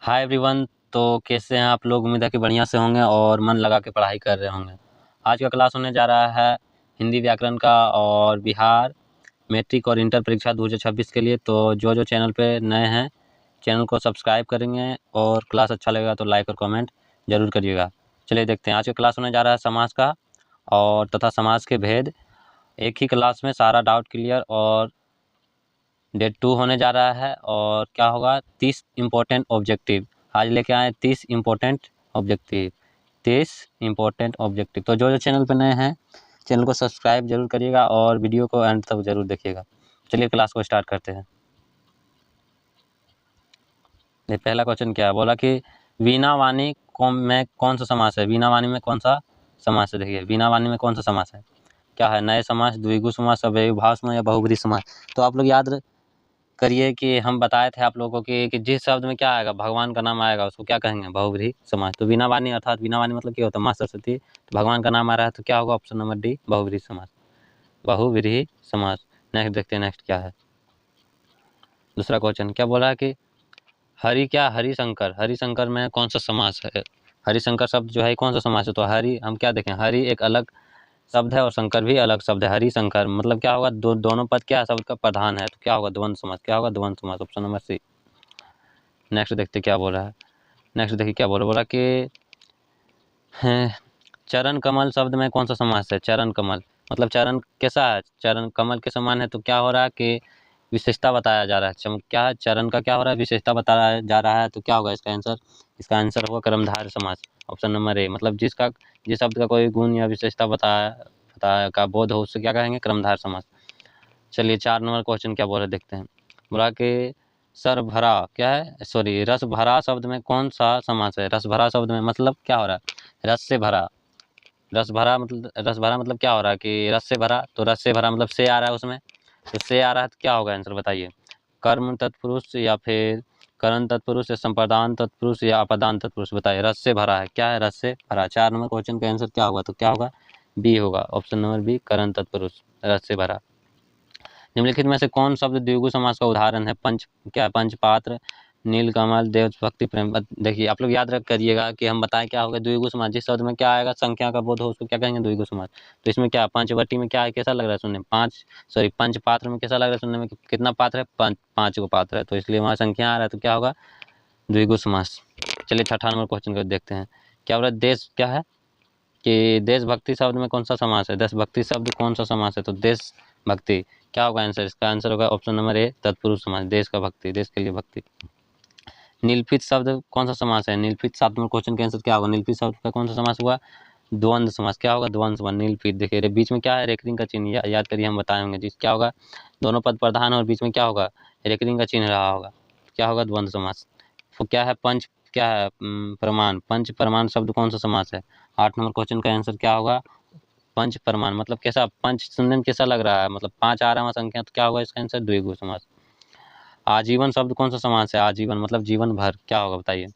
Hi everyone. तो कैसे हैं आप लोग? उम्मीद है कि बढ़िया से होंगे और मन लगा के पढ़ाई कर रहे होंगे। आज का क्लास होने जा रहा है हिंदी व्याकरण का और बिहार मैट्रिक और इंटर परीक्षा 2026 के लिए। तो जो चैनल पे नए हैं चैनल को सब्सक्राइब करेंगे और क्लास अच्छा लगेगा तो लाइक और कमेंट जरूर करिएगा। चलिए देखते हैं। आज का क्लास होने जा रहा है समाज का और तथा समाज के भेद। एक ही क्लास में सारा डाउट क्लियर। और डे 2 होने जा रहा है और क्या होगा 30 इम्पोर्टेंट ऑब्जेक्टिव। आज लेके आए 30 इम्पोर्टेंट ऑब्जेक्टिव। 30 important objective. तो जो चैनल पर नए हैं चैनल को सब्सक्राइब जरूर करिएगा और वीडियो को एंड तक जरूर देखिएगा। चलिए क्लास को स्टार्ट करते हैं। पहला क्वेश्चन क्या बोला कि वीणा वाणी में कौन सा समास है। वीणा वाणी में कौन सा समास है? देखिए वीणा वाणी में कौन सा समास है, क्या है? नए समास, द्विगु समास, अव्ययीभाव समास या बहुब्रीहि समास। तो आप लोग याद करिए कि हम बताए थे आप लोगों को कि जिस शब्द में क्या आएगा, भगवान का नाम आएगा, उसको क्या कहेंगे? बहुब्रीहि समास। तो वीणा वाणी अर्थात वीणा वाणी मतलब क्या होता है? माँ सरस्वती। तो भगवान का नाम आ रहा है तो क्या होगा? ऑप्शन नंबर डी, बहुब्रीहि समास। बहुब्रीहि समास। नेक्स्ट देखते हैं, नेक्स्ट क्या है। दूसरा क्वेश्चन क्या बोला कि हरि क्या हरिशंकर, हरिशंकर में कौन सा समास है? हरिशंकर शब्द जो है कौन सा समास है? तो हरि हम क्या देखें, हरि एक अलग शब्द है और शंकर भी अलग शब्द है। हरिशंकर मतलब क्या होगा? दोनों पद क्या है? शब्द का प्रधान है तो क्या होगा? द्वंद्व समास। क्या होगा? द्वंद्व समास। Option number C. नेक्स्ट देखते क्या बोल रहा है। नेक्स्ट देखिए क्या बोला कि चरण कमल शब्द में कौन सा समास है? चरण कमल मतलब चरण कैसा है? चरण कमल के समान है तो क्या हो रहा है कि विशेषता बताया जा रहा है। क्या है? चरण का क्या हो रहा है? विशेषता बताया जा रहा है तो क्या होगा इसका आंसर? इसका आंसर होगा कर्मधारय समास। Option number A. मतलब जिस शब्द का कोई गुण या विशेषता बताया का बोध हो उससे क्या कहेंगे? कर्मधारय समास। चलिए 4 नंबर क्वेश्चन क्या बोला देखते हैं। बोला कि सर भरा क्या है? सॉरी, रस भरा शब्द में कौन सा समास है? रस भरा शब्द में मतलब क्या हो रहा है? रस से भरा। रस भरा मतलब क्या हो रहा है कि रस से भरा। तो रस से भरा मतलब से आ रहा है उसमें, तो से आ रहा है तो क्या होगा आंसर बताइए? कर्म तत्पुरुष या फिर करण तत्पुरुष या संप्रदान तत्पुरुष या अपदान तत्पुरुष। बताइए रस से भरा है, क्या है? रस से भरा। 4 नंबर क्वेश्चन का आंसर क्या होगा? तो क्या होगा? बी होगा। ऑप्शन नंबर बी, करण तत्पुरुष, रस से भरा। निम्नलिखित में से कौन शब्द द्विगु समास का उदाहरण है? पंचपात्र, नीलकमल, देशभक्ति, प्रेम। देखिए आप लोग याद रख करिएगा कि हम बताएं क्या होगा द्विगु समास। जिस शब्द में क्या आएगा संख्या का बोध हो उसको क्या कहेंगे? द्विगु समास। तो इसमें क्या पंचवटी में क्या है? कैसा लग रहा है सुनने में? पंचपात्र में कैसा लग रहा है सुनने में? कितना पात्र है? 5 को पात्र है तो इसलिए वहाँ संख्या आ रहा है तो क्या होगा? द्विगु समास। चलिए 6 नंबर क्वेश्चन को देखते हैं। क्या बोला? देश क्या है कि देशभक्ति शब्द में कौन सा समास है? देशभक्ति शब्द कौन सा समास है? तो देशभक्ति। क्या होगा आंसर? इसका आंसर होगा ऑप्शन नंबर ए, तत्पुरुष समास। देश का भक्ति, देश के लिए भक्ति। नीलपित शब्द कौन सा समास है? नीलपित 7 नंबर क्वेश्चन का आंसर क्या होगा? नीलपित शब्द का कौन सा समास हुआ? द्वंद्व समास। क्या होगा? द्वंद्व समास। नीलपित। देखिए बीच में क्या है? रेखरिंग का चिन्ह। याद करिए हम बताए होंगे जिस क्या होगा? दोनों पद प्रधान और बीच में क्या होगा? रेखरिंग का चिन्ह रहा होगा। क्या होगा? द्वंद्व समास। तो क्या है? क्या है? प्रमाण। पंच प्रमाण शब्द कौन सा समास है? 8 नंबर क्वेश्चन का आंसर क्या होगा? पंच प्रमाण। मतलब कैसा? पंच सुनने में कैसा लग रहा है? मतलब 5 आ रहा है संख्या तो क्या होगा इसका आंसर? द्विगु समास। आजीवन शब्द कौन सा समास है? आजीवन मतलब जीवन भर। क्या होगा बताइए?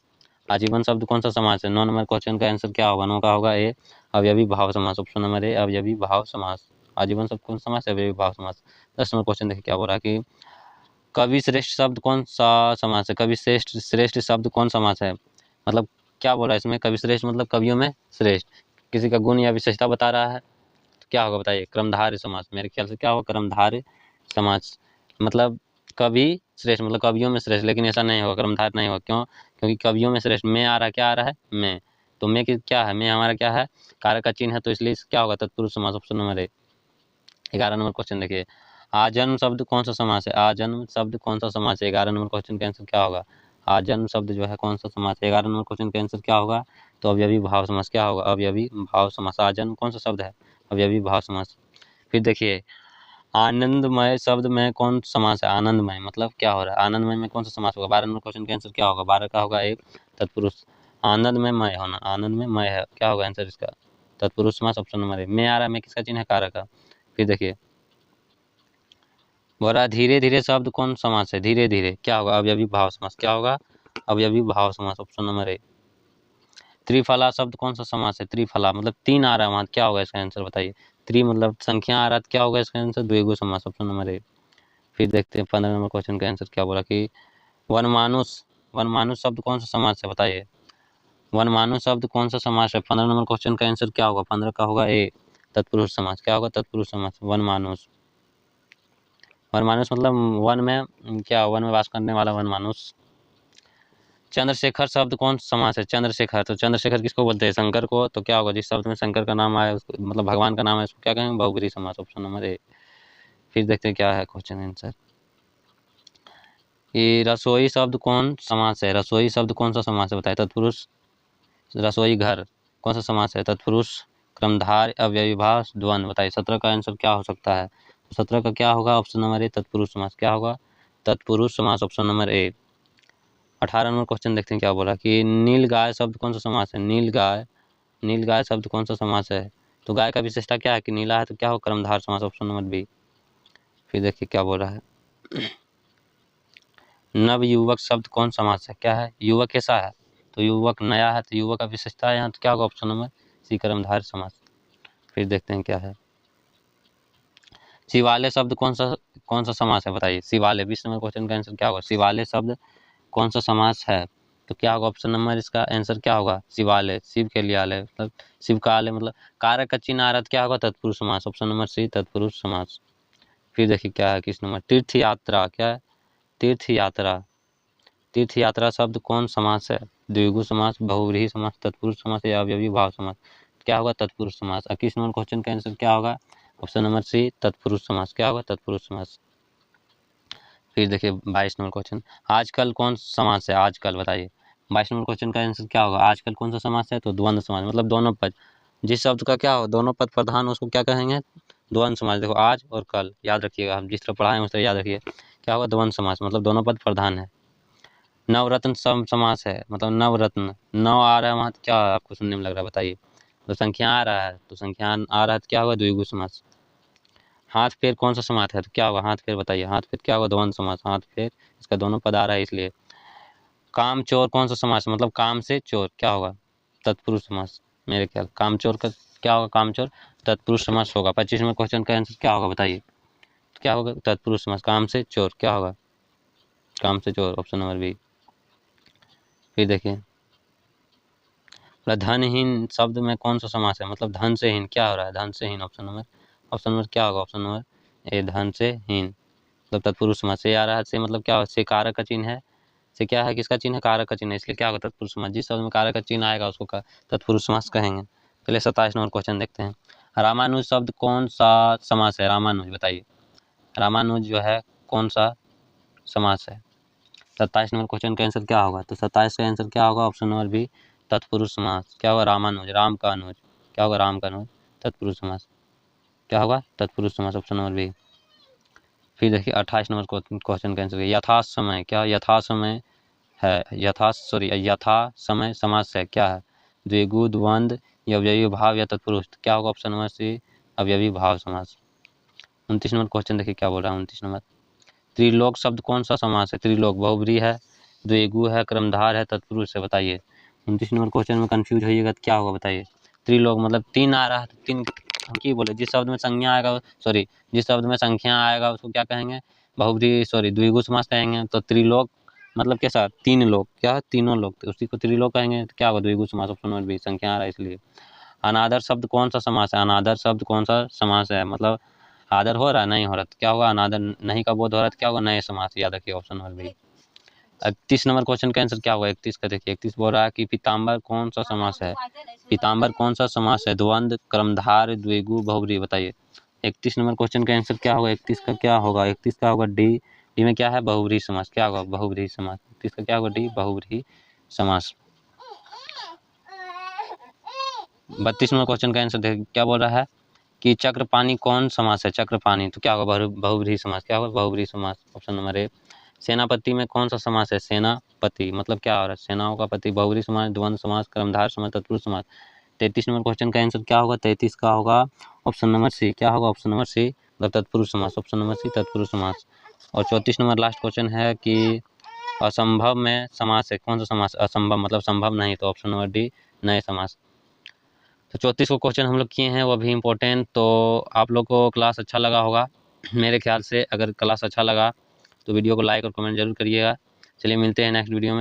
आजीवन शब्द कौन सा समास है? 9 नंबर क्वेश्चन का आंसर क्या होगा? 9 का होगा ए, अवयवी भाव समास। ऑप्शन नंबर ए, अवयवी भाव समास। आजीवन शब्द कौन सा समास है? अवयवी भाव समास। 10 नंबर क्वेश्चन देखिए क्या बोल रहा है कि कवि श्रेष्ठ शब्द कौन सा समास है? कवि श्रेष्ठ श्रेष्ठ शब्द कौन समास है? मतलब क्या बोला इसमें? कवि श्रेष्ठ मतलब कवियों में श्रेष्ठ, किसी का गुण या विशेषता बता रहा है तो क्या होगा बताइए? कर्मधारय समास। मेरे ख्याल से क्या होगा? कर्मधारय समास। मतलब कवि श्रेष्ठ मतलब कवियों में श्रेष्ठ, लेकिन ऐसा नहीं होगा, कर्मधारय नहीं होगा। क्यों? क्योंकि कवियों में श्रेष्ठ में आ रहा, क्या आ रहा है? में। तो में की क्या है? में हमारा क्या है? कारक का चिन्ह है तो इसलिए क्या होगा? तत्पुरुष समास। Option number A. 11 number question देखिए। आजन्म शब्द कौन सा समास है? आजन्म शब्द कौन सा समास है? 11 नंबर क्वेश्चन का आंसर क्या होगा? आजन्म शब्द जो है कौन सा समास है? 11 नंबर क्वेश्चन का आंसर क्या होगा? तो अवयवी भाव समास। क्या होगा? अवयवी भाव समास। आजन्म कौन सा शब्द है? अवयवी भाव समास। फिर देखिए आनंदमय शब्द में कौन समास है? आनंदमय मतलब क्या हो रहा है? आनंदमय में कौन सा समास होगा? 12 नंबर क्वेश्चन का आंसर क्या होगा? 12 का होगा एक, तत्पुरुष। आनंद में मय होना, आनंद में मय है, क्या होगा आंसर इसका? तत्पुरुष समास। Option number A. में आ रहा है, में किसका चिन्ह है? कारक का। फिर देखिए बोला धीरे धीरे शब्द कौन समास है? धीरे धीरे क्या होगा? अवयवी भाव समास। क्या होगा? अवयवी भाव समास। Option number A. त्रिफला शब्द कौन सा समास है? त्रिफला मतलब 3 आ रहा है वहाँ, क्या होगा इसका आंसर बताइए? त्रि मतलब संख्या आ रहा है, क्या होगा इसका आंसर? द्विगु समास। Option number A. फिर देखते हैं 15 नंबर क्वेश्चन का आंसर क्या बोला कि वनमानुष वनमानुष शब्द कौन सा समास है बताइए। वनमानुष शब्द कौन सा समास है? 15 नंबर क्वेश्चन का आंसर क्या होगा? 15 का होगा ए तत्पुरुष समास। क्या होगा? तत्पुरुष समास। वनमानुष, वनमानुष मतलब वन में क्या, वन में वास करने वाला वनमानुष। चंद्रशेखर शब्द कौन सा समास है? चंद्रशेखर, तो चंद्रशेखर किसको बोलते हैं? शंकर को। तो क्या होगा? जिस शब्द में शंकर का नाम आया उसको, मतलब भगवान का नाम है, उसको क्या कहेंगे? बहुब्रीहि समास। Option number A. फिर देखते हैं क्या है क्वेश्चन आंसर। ये रसोई शब्द कौन समास है? रसोई शब्द कौन सा समास है बताइए। तत्पुरुष। रसोई घर कौन सा समास है? तत्पुरुष, क्रमधार, अव्ययीभाव, द्वंद्व। बताइए 17 का आंसर क्या हो सकता है? तो 17 का क्या होगा? ऑप्शन नंबर ए तत्पुरुष समास। क्या होगा? तत्पुरुष समास। Option number A. 18 number question देखते हैं क्या बोला कि नील गाय शब्द कौन सा समास है? नील गाय, नील गाय शब्द कौन सा समास है? तो गाय का विशेषता क्या है कि नीला है, तो क्या हो? कर्मधार समास। Option number B. फिर देखिए क्या बोल रहा है। नवयुवक शब्द कौन समास है? क्या है? युवक कैसा है? तो युवक नया है, तो युवक का विशेषता है यहाँ, तो क्या होगा? ऑप्शन नंबर सी कर्मधारय समास। फिर देखते हैं क्या है। शिवालय शब्द कौन सा समास है बताइए। शिवालय, 20 नंबर क्वेश्चन का आंसर क्या होगा? शिवालय शब्द कौन सा समास है? तो क्या होगा? ऑप्शन नंबर इसका आंसर क्या होगा? शिवालय, शिव के लिए आलय, मतलब शिव का आलय, मतलब कारक का चिन्ह आ रहा, क्या होगा? तत्पुरुष समास। ऑप्शन नंबर सी तत्पुरुष समास। फिर देखिए क्या है किस नंबर। तीर्थ यात्रा, क्या है? तीर्थ यात्रा, तीर्थ यात्रा शब्द कौन समास है? द्विगु समास, बहुव्रीहि समास, तत्पुरुष समास या अव्ययी भाव समास। क्या होगा? तत्पुरुष समास। 21 नंबर क्वेश्चन का आंसर क्या होगा? ऑप्शन नंबर सी तत्पुरुष समास। क्या होगा? तत्पुरुष समास। फिर देखिए 22 नंबर क्वेश्चन, आजकल कौन समास है? आजकल बताइए। 22 नंबर क्वेश्चन का आंसर क्या होगा? आजकल कौन सा समास है? तो द्वंद्व समास, मतलब दोनों पद, जिस शब्द का क्या हो, दोनों पद प्रधान, उसको क्या कहेंगे? द्वंद्व समास। देखो आज और कल याद रखिएगा, हम जिस तरह पढ़ाएं उस तरह याद रखिए। क्या होगा? द्वंद्व समास, मतलब दोनों पद प्रधान है। नवरत्न समास है, मतलब नवरत्न, नव आ रहा है वहाँ, तो क्या आपको सुनने में लग रहा है बताइए। तो संख्या आ रहा है, तो संख्या आ रहा है, तो क्या होगा? द्विगु समास। हाथ पैर कौन सा समास है? तो क्या होगा? हाथ पैर बताइए। हाथ पैर क्या होगा? द्वंद्व समास। हाथ पैर, इसका दोनों पद आ रहा है इसलिए। काम चोर कौन सा समास है? मतलब काम से चोर, क्या होगा? तत्पुरुष समास। मेरे ख्याल काम चोर का क्या होगा? काम चोर तत्पुरुष समास होगा। 25 नंबर क्वेश्चन का आंसर क्या होगा बताइए। तो क्या होगा? तत्पुरुष समास। काम से चोर, क्या होगा? काम से चोर। Option number B. फिर देखिए धनहीन शब्द में कौन सा समास है? मतलब धन से हीन, क्या हो रहा है? धन से हीन। ऑप्शन नंबर क्या होगा? ऑप्शन नंबर ए धन से हीन, मतलब तत्पुरुष समास। से आ रहा है, से मतलब क्या, से कारक का चिन्ह है, से क्या है? किसका चिन्ह है? कारक का चिन्ह है, इसलिए क्या होगा? तत्पुरुष समास। जिस शब्द में कारक का चिन्ह आएगा उसको तत्पुरुष समास कहेंगे। चलिए 27 नंबर क्वेश्चन देखते हैं। रामानुज शब्द कौन सा समास है? रामानुज बताइए। रामानुज जो है कौन सा समास है? 27 नंबर क्वेश्चन का आंसर क्या होगा? तो 27 का आंसर क्या होगा? ऑप्शन नंबर बी तत्पुरुष समास। क्या होगा? रामानुज, राम का अनुज, क्या होगा? राम का अनुज, तत्पुरुष समास। क्या होगा? तत्पुरुष समास। Option number B. फिर देखिए 28 नंबर क्वेश्चन का आंसर यथा समय, क्या यथा समय है? यथा समय समास है, क्या है? द्विगु, द्वंद्व, या अव्ययी भाव, या तत्पुरुष। क्या होगा? ऑप्शन नंबर सी अव्ययी भाव समास। 29 नंबर क्वेश्चन देखिए क्या बोल रहा है। 29 नंबर, त्रिलोक शब्द कौन सा समास है? त्रिलोक बहुब्रीहि है, द्विगु है, क्रमधार है, तत्पुरुष है। बताइए 29 नंबर क्वेश्चन में कंफ्यूज होइएगा तो क्या होगा बताइए। त्रिलोक मतलब तीन आ रहा है, तो तीन हम की बोले, जिस शब्द में संज्ञा आएगा, जिस शब्द में संख्या आएगा उसको क्या कहेंगे? बहुब्रीहि द्विगु समास कहेंगे। तो त्रिलोक मतलब कैसा? तीन लोग, क्या? तीनों लोग, तो उसी को त्रिलोक कहेंगे। तो क्या होगा? द्विगु समास। ऑप्शन नंबर बी, संख्या आ रहा है इसलिए। अनादर शब्द कौन सा समास है? अनादर शब्द कौन सा समास है? मतलब आदर हो रहा है, नहीं हो रहा, तो क्या होगा? अनादर, नहीं का बोध हो रहा है, तो क्या होगा? नए समास। याद रखिए option number B. 31 number question का आंसर क्या होगा? 31 का देखिए। 31 बोल रहा है कि पीताम्बर कौन सा समास है? पीताम्बर कौन सा समास है? द्वंद्व, क्रमधार, द्विगु, बहुब्रीहि। बताइए 31 नंबर क्वेश्चन का आंसर क्या होगा? 31 का क्या होगा? 31 का होगा डी। डी में क्या है? बहुब्रीहि समास। क्या होगा? बहुब्रीहि समास। 31 का क्या होगा? डी, बहुब्रीहि समास। 32 नंबर क्वेश्चन का आंसर देखिए क्या बोल रहा है कि चक्रपाणी कौन समास है? चक्रपाणी, तो क्या होगा? बहुब्रीहि समास। क्या होगा? बहुब्रीहि समास। Option number A. सेनापति में कौन सा समास है? सेनापति मतलब क्या हो रहा है? सेनाओं का पति, बहुब्रीहि समास, द्वंद्व समास, क्रमधार समास, तत्पुरुष समास। 33 नंबर क्वेश्चन का आंसर क्या होगा? 33 का होगा ऑप्शन नंबर सी। क्या होगा? ऑप्शन नंबर सी, मतलब तत्पुरुष समास। ऑप्शन नंबर सी तत्पुरुष समास। और 34 नंबर लास्ट क्वेश्चन है कि असंभव में समास है, कौन सा समास? असंभव मतलब संभव नहीं, तो ऑप्शन नंबर डी नए समास। तो 34 को क्वेश्चन हम लोग किए हैं, वो भी इम्पोर्टेंट। तो आप लोग को क्लास अच्छा लगा होगा मेरे ख्याल से। अगर क्लास अच्छा लगा तो वीडियो को लाइक और कमेंट जरूर करिएगा। चलिए मिलते हैं नेक्स्ट वीडियो में।